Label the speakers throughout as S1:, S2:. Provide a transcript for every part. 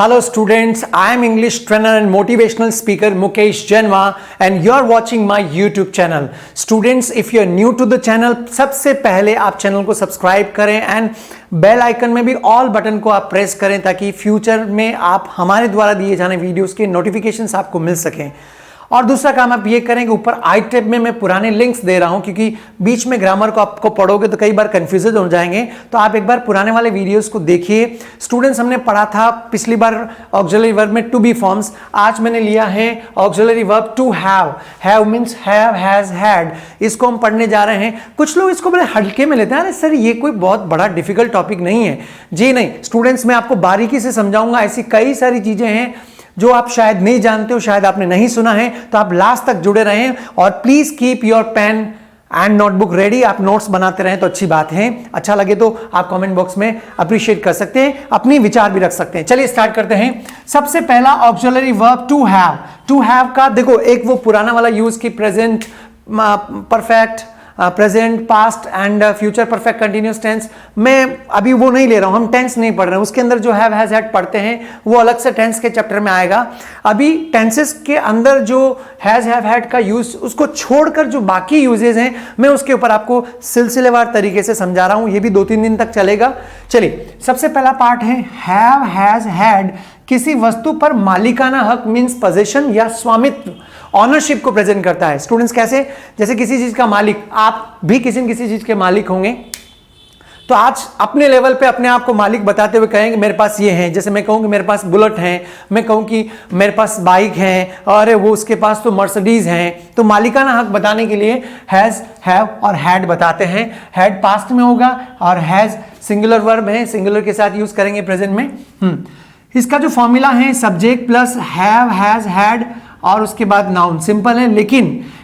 S1: Hello students, I am English trainer and motivational speaker Mukesh Janwa and you are watching my YouTube channel. Students, if you are new to the channel, सबसे पहले आप channel को subscribe करें and bell icon में भी all button को आप press करें ताकि फ्यूचर में आप हमारे द्वारा दिए जाने वीडियोस के नोटिफिकेशंस आपको मिल सकें। और दूसरा काम आप ये करें कि ऊपर आई टैब में मैं पुराने लिंक्स दे रहा हूं क्योंकि बीच में ग्रामर को आपको पढ़ोगे तो कई बार कंफ्यूज हो जाएंगे, तो आप एक बार पुराने वाले वीडियोस को देखिए। स्टूडेंट्स, हमने पढ़ा था पिछली बार ऑक्सिलरी वर्ब में टू बी फॉर्म्स। आज मैंने लिया है auxiliary verb to have. Have means have, has, had. इसको हम पढ़ने जा रहे हैं। कुछ लोग इसको बड़े हल्के में लेते हैं, अरे सर ये कोई बहुत बड़ा डिफिकल्ट टॉपिक नहीं है। जी नहीं स्टूडेंट्स, मैं आपको बारीकी से समझाऊंगा। ऐसी कई सारी चीजें हैं जो आप शायद नहीं जानते हो, शायद आपने नहीं सुना है, तो आप लास्ट तक जुड़े रहें और please keep your pen and notebook ready. आप नोट्स बनाते रहें तो अच्छी बात है। अच्छा लगे तो आप कमेंट बॉक्स में अप्रिशिएट कर सकते हैं, अपनी विचार भी रख सकते हैं। चलिए स्टार्ट करते हैं। सबसे पहला auxiliary verb to have. To have का देखो, एक वो पुराना वाला यूज की present perfect, present, past and future perfect continuous tense. मैं अभी वो नहीं ले रहा हूं, हम टेंस नहीं पढ़ रहे हैं। उसके अंदर जो हैव, हैज, हैड पढ़ते हैं वो अलग से टेंस के चैप्टर में आएगा। अभी टेंसेस के अंदर जो हैज, हैव, हैड का यूज, उसको छोड़कर जो बाकी यूजेस हैं मैं उसके ऊपर आपको सिलसिलेवार तरीके से समझा रहा हूं। ये भी 2-3 दिन तक चलेगा। चलिए, सबसे पहला पार्ट है हैव, हैज, हैड। किसी वस्तु पर मालिकाना हक मींस पोजीशन या स्वामित्व, ऑनरशिप को प्रेजेंट करता है। स्टूडेंट्स, कैसे? जैसे किसी चीज का मालिक, आप भी किसी न किसी चीज के मालिक होंगे, तो आज अपने लेवल पे अपने आप को मालिक बताते हुए कहेंगे मेरे पास ये है। जैसे मैं कहूँ कि मेरे पास बुलेट है, मैं कहूँ कि मेरे पास बाइक है, और वो उसके पास तो मर्सिडीज है। तो मालिकाना हक बताने के लिए हैज, हैव और हैड बताते हैं। हैड पास्ट में होगा और हैज सिंगुलर वर्ब है, सिंगुलर के साथ यूज करेंगे प्रेजेंट में। इसका जो फॉर्मूला है subject plus have, has, had और उसके बाद नाउन। सिंपल है,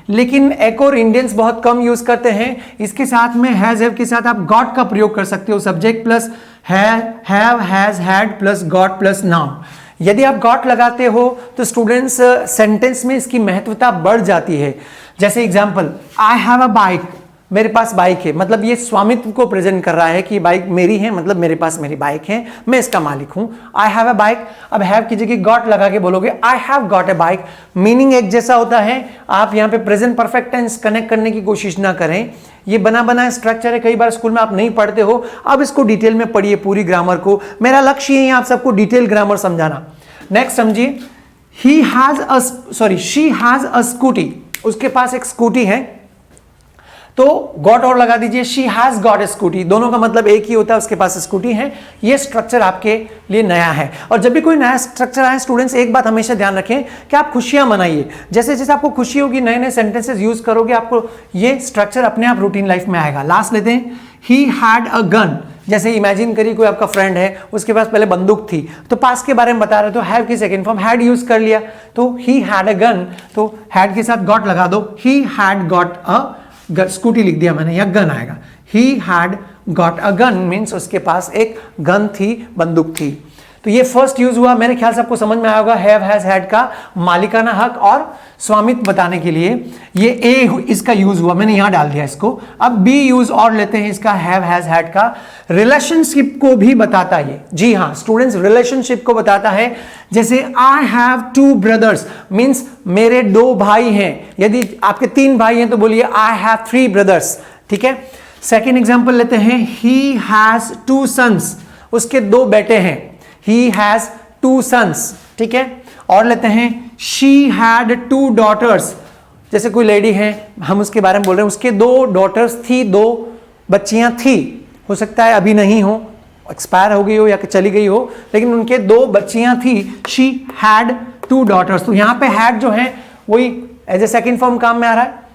S1: लेकिन एक और इंडियंस बहुत कम यूज करते हैं। इसके साथ में हैज, हैव के साथ आप गॉट का प्रयोग कर सकते हो। Subject plus have, has, had plus got plus noun. यदि आप गॉट लगाते हो तो स्टूडेंट्स सेंटेंस में इसकी महत्वता बढ़ जाती है। जैसे example, I have a bike, मेरे पास बाइक है, मतलब ये स्वामित्व को प्रेजेंट कर रहा है कि बाइक मेरी है, मतलब मेरे पास मेरी बाइक है, मैं इसका मालिक हूं। आई हैव अ बाइक, अब हैव की जगह गॉट लगा के बोलोगे I have got a bike. Meaning एक जैसा होता है। आप यहाँ पे प्रेजेंट परफेक्ट टेंस कनेक्ट करने की कोशिश ना करें। ये बना बनाया स्ट्रक्चर है, कई बार स्कूल में आप नहीं पढ़ते हो। अब इसको डिटेल में पढ़िए, पूरी ग्रामर को। मेरा लक्ष्य ये है आप सबको डिटेल ग्रामर समझाना। नेक्स्ट समझिए, शी हैज अ स्कूटी। उसके पास एक स्कूटी है, तो गॉट और लगा दीजिए, she has got a scooty. दोनों का मतलब एक ही होता है, उसके पास स्कूटी है। ये स्ट्रक्चर आपके लिए नया है। और जब भी कोई नया स्ट्रक्चर आए स्टूडेंट्स, एक बात हमेशा ध्यान रखें कि आप खुशियां मनाइए। जैसे जैसे आपको खुशी होगी, नए नए सेंटेंसेस यूज करोगे, आपको ये स्ट्रक्चर अपने आप रूटीन लाइफ में आएगा। लास्ट लेते हैं, ही हैड अ गन। जैसे इमेजिन करिए कोई आपका फ्रेंड है, उसके पास पहले बंदूक थी, तो पास के बारे में बता रहे तो हैव की सेकंड फॉर्म हैड यूज कर लिया, तो ही हैड अ गन, तो हैड के साथ गॉट लगा दो। He had got a scooty लिख दिया मैंने, या गन आएगा। He had got a gun means उसके पास एक गन थी, बंदूक थी। तो ये फर्स्ट यूज हुआ। मेरे ख्याल से आपको समझ में आएगा हैव, हैज, हैड का मालिकाना हक और स्वामित्व बताने के लिए ये ए इसका यूज हुआ, मैंने यहां डाल दिया इसको। अब बी यूज और लेते हैं इसका, हैव, हैज, हैड का रिलेशनशिप को भी बताता है ये। जी हाँ स्टूडेंट्स, रिलेशनशिप को बताता है। जैसे आई हैव 2 ब्रदर्स मीन्स मेरे 2 भाई हैं। यदि आपके 3 भाई हैं तो बोलिए आई हैव 3 ब्रदर्स। ठीक है। सेकेंड एग्जाम्पल लेते हैं, ही हैज 2 सन्स। उसके 2 बेटे हैं। He has 2 sons। ठीक है। और लेते हैं, she had 2 daughters। जैसे कोई लेडी है, हम उसके बारे में बोल रहे हैं, उसके 2 daughters थी, 2 बच्चियां थी। हो सकता है अभी नहीं हो, एक्सपायर हो गई हो या चली गई हो, लेकिन उनके 2 बच्चियां थी। she had 2 daughters। तो यहां पे had जो है वही एज ए सेकेंड फॉर्म काम में आ रहा है।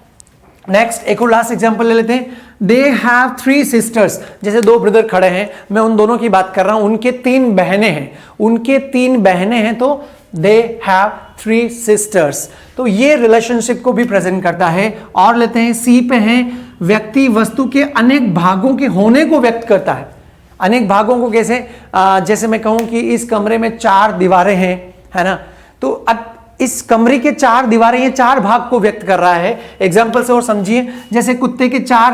S1: नेक्स्ट एक और लास्ट एग्जांपल ले लेते हैं, दे हैव 3 सिस्टर्स। जैसे 2 ब्रदर खड़े हैं, मैं उन दोनों की बात कर रहा हूं, उनके 3 बहनें हैं, उनके 3 बहनें हैं, तो दे हैव 3 सिस्टर्स। तो ये रिलेशनशिप को भी प्रेजेंट करता है। और लेते हैं, सी पे हैं, व्यक्ति वस्तु के अनेक भागों के होने को व्यक्त करता है। अनेक भागों को कैसे? जैसे मैं कहूं कि इस कमरे में 4 दीवारें हैं, है ना, तो अब इस कमरे के 4 दीवारें, ये 4 भाग को व्यक्त कर रहा है। एग्जाम्पल से और समझिए, जैसे कुत्ते के 4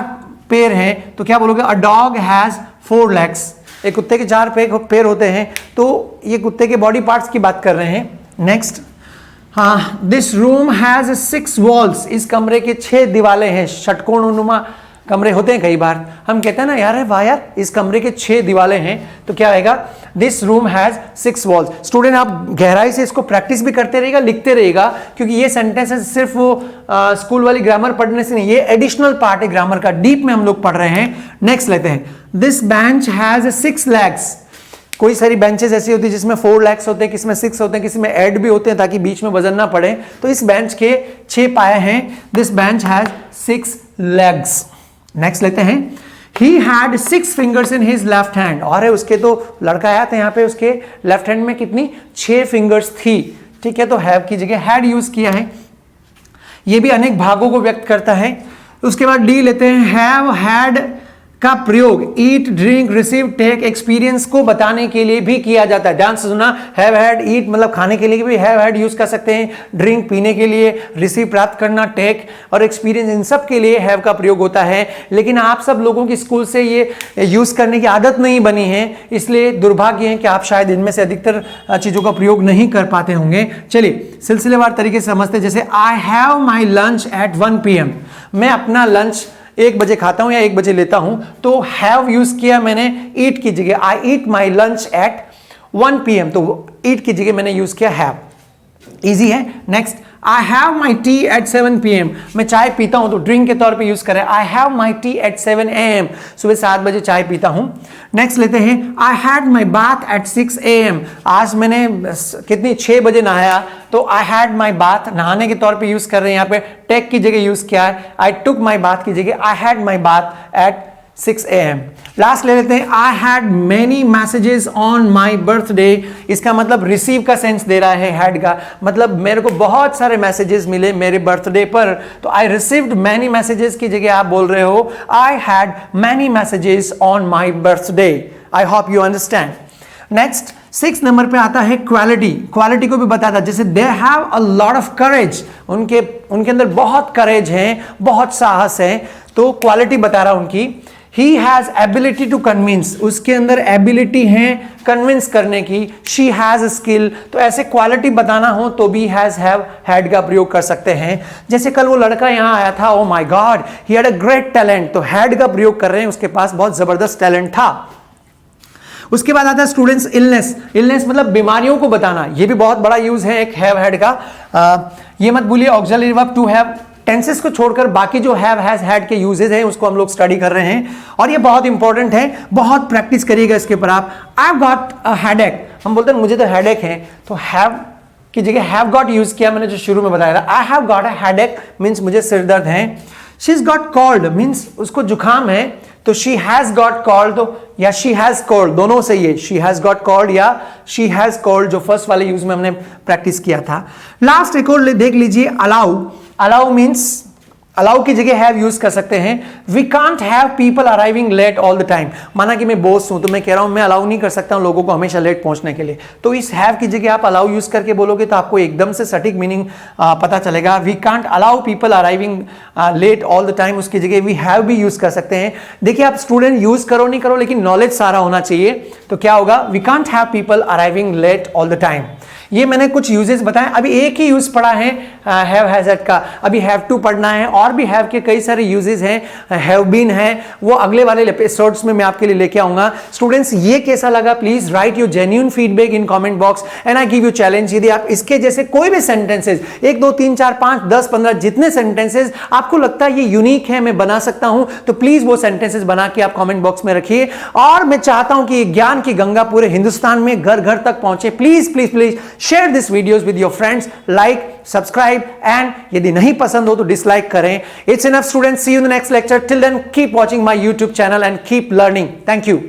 S1: पैर हैं, तो क्या बोलोगे? A dog has 4 legs। एक कुत्ते के 4 पैर होते हैं, तो ये कुत्ते के बॉडी पार्ट्स की बात कर रहे हैं। नेक्स्ट, हाँ, दिस रूम हैज 6 वॉल्स, इस कमरे के 6 दीवारें हैं। षटकोणनुमा कमरे होते हैं कई बार, हम कहते हैं ना यार वाह यार इस कमरे के 6 दीवारें हैं, तो क्या आएगा, this room has 6 walls. Student आप गहराई से इसको प्रैक्टिस भी करते रहिएगा, लिखते रहिएगा, क्योंकि ये सेंटेंसेस सिर्फ वो स्कूल वाली ग्रामर पढ़ने से नहीं, ये एडिशनल पार्ट है ग्रामर का, डीप में हम लोग पढ़ रहे हैं। नेक्स्ट लेते हैं, दिस बेंच हैज 6 legs, कोई सारी बेंचेस ऐसी होती है जिसमें 4 legs होते हैं, किसी में 6 होते हैं, किसी में ऐड भी होते हैं ताकि बीच में वजन ना पड़े, तो इस बेंच के 6 पाए हैं, this bench has 6 legs। Next लेते हैं, he had 6 fingers in his left hand, और है उसके, तो लड़का आया था यहाँ पे, उसके लेफ्ट हैंड में कितनी 6 फिंगर्स थी, ठीक है, तो हैव की जगह हैड यूज किया है, ये भी अनेक भागों को व्यक्त करता है। उसके बाद डी लेते हैं, हैव हैड का प्रयोग eat drink receive take experience को बताने के लिए भी किया जाता है। ध्यान से सुना, हैव हैड, ईट मतलब खाने के लिए भी हैव हैड यूज कर सकते हैं, ड्रिंक पीने के लिए, रिसीव प्राप्त करना, टेक और एक्सपीरियंस इन सब के लिए हैव का प्रयोग होता है। लेकिन आप सब लोगों की स्कूल से ये यूज करने की आदत नहीं बनी है, इसलिए दुर्भाग्य है कि आप शायद इनमें से अधिकतर चीजों का प्रयोग नहीं कर पाते होंगे। चलिए सिलसिलेवार तरीके से समझते, जैसे I have my lunch at 1 PM, मैं अपना लंच 1 बजे खाता हूं या 1 बजे लेता हूं, तो हैव यूज किया मैंने ईट की जगह, I eat my lunch at 1 PM, तो ईट की जगह मैंने यूज किया हैव, इजी है। Next, I have my tea at 7 PM, मैं चाय पीता हूं तो ड्रिंक के तौर पे यूज करें, I have my tea at 7 AM, सुबह 7 बजे चाय पीता हूं। नेक्स्ट लेते हैं, I had my bath eight 6 AM, आज मैंने कितनी 6 बजे नहाया, तो आई हैड माई बाथ नहाने के तौर पे यूज कर रहे हैं, यहाँ पे टेक की जगह यूज किया है, आई टुक माई बाथ की जगह I had my bath eight 6 AM। Last ले लेते हैं, I had many messages on my birthday, इसका मतलब रिसीव का सेंस दे रहा है हैड का, मतलब मेरे को बहुत सारे मैसेजेस मिले मेरे बर्थडे पर, तो आई रिसीव्ड मैनी मैसेजेस की जगह आप बोल रहे हो I had many messages on my birthday. I hope you understand. Next 6 number पे आता है क्वालिटी, क्वालिटी को भी बताता, जैसे they have a lot of courage, उनके अंदर बहुत करेज है, बहुत साहस है, तो क्वालिटी बता रहा उनकी। He has ability to convince, उसके अंदर एबिलिटी है कन्विंस करने की। She has a skill, तो ऐसे क्वालिटी बताना हो तो भी has have had का प्रयोग कर सकते हैं। जैसे कल वो लड़का यहाँ आया था, oh my God, he had a great talent, तो had का प्रयोग कर रहे हैं, उसके पास बहुत जबरदस्त टैलेंट था। उसके बाद आता है स्टूडेंट्स इलनेस, इलनेस मतलब बीमारियों को बताना, ये भी बहुत बड़ा यूज है एक हैव हैड का। ये मत भूलिए auxiliary verb to have, tenses को छोड़कर बाकी जो हैव हैज हैड के यूजेस हैं उसको हम लोग स्टडी कर रहे हैं, और ये बहुत इंपॉर्टेंट है, बहुत प्रैक्टिस करिएगा इसके ऊपर आप। आई गॉट अ हेडेक, हम बोलते हैं मुझे तो हेडेक है, तो हैव की जगह हैव गॉट यूज किया मैंने जो शुरू में बताया था। I have got a headache means मुझे सिर दर्द है। She is got called means उसको जुकाम है, तो शी हैज गॉट कॉल्ड, तो या शी हैज कॉल्ड दोनों सही है, शी हैज गॉट कॉल्ड या शी हैज कॉल्ड, जो फर्स्ट वाले यूज में हमने प्रैक्टिस किया था। लास्ट एक और देख लीजिए, अलाउ, अलाउ मीन्स अलाउ की जगह हैव यूज कर सकते हैं। We can't have people arriving late all the time, माना कि मैं बॉस हूं तो मैं कह रहा हूं मैं अलाउ नहीं कर सकता हूं लोगों को हमेशा लेट पहुंचने के लिए, तो इस हैव की जगह आप अलाउ यूज करके बोलोगे तो आपको एकदम से सटीक मीनिंग पता चलेगा। We can't allow people arriving late all the time, उसकी जगह वी हैव भी यूज कर सकते हैं। देखिए आप स्टूडेंट यूज करो नहीं करो लेकिन नॉलेज सारा होना चाहिए, तो क्या होगा, we can't have people arriving late all the time. ये मैंने कुछ यूजेस बताए, अभी एक ही यूज पढ़ा है हैव हैज हैड का, अभी हैव टू पढ़ना है, और भी हैव के कई सारे यूजेस हैं, हैव बीन है, वो अगले वाले एपिसोड्स में मैं आपके लिए लेके आऊंगा। स्टूडेंट्स ये कैसा लगा please right your genuine feedback in comment box and I give you challenge, यदि आप इसके जैसे कोई भी सेंटेंसेस 1 2 3 4 5 10 15 जितने सेंटेंसेस आपको लगता है ये यूनिक है मैं बना सकता हूं, तो प्लीज वो सेंटेंसेस बना के आप कमेंट बॉक्स में रखिए। और मैं चाहता हूं कि ज्ञान की गंगा पूरे हिंदुस्तान में घर घर तक पहुंचे। Please please please share this videos with your friends, like, subscribe and यदि नहीं पसंद हो तो डिसलाइक करें। It's enough students, see you in the next lecture, till then keep watching my YouTube channel and keep learning. Thank you.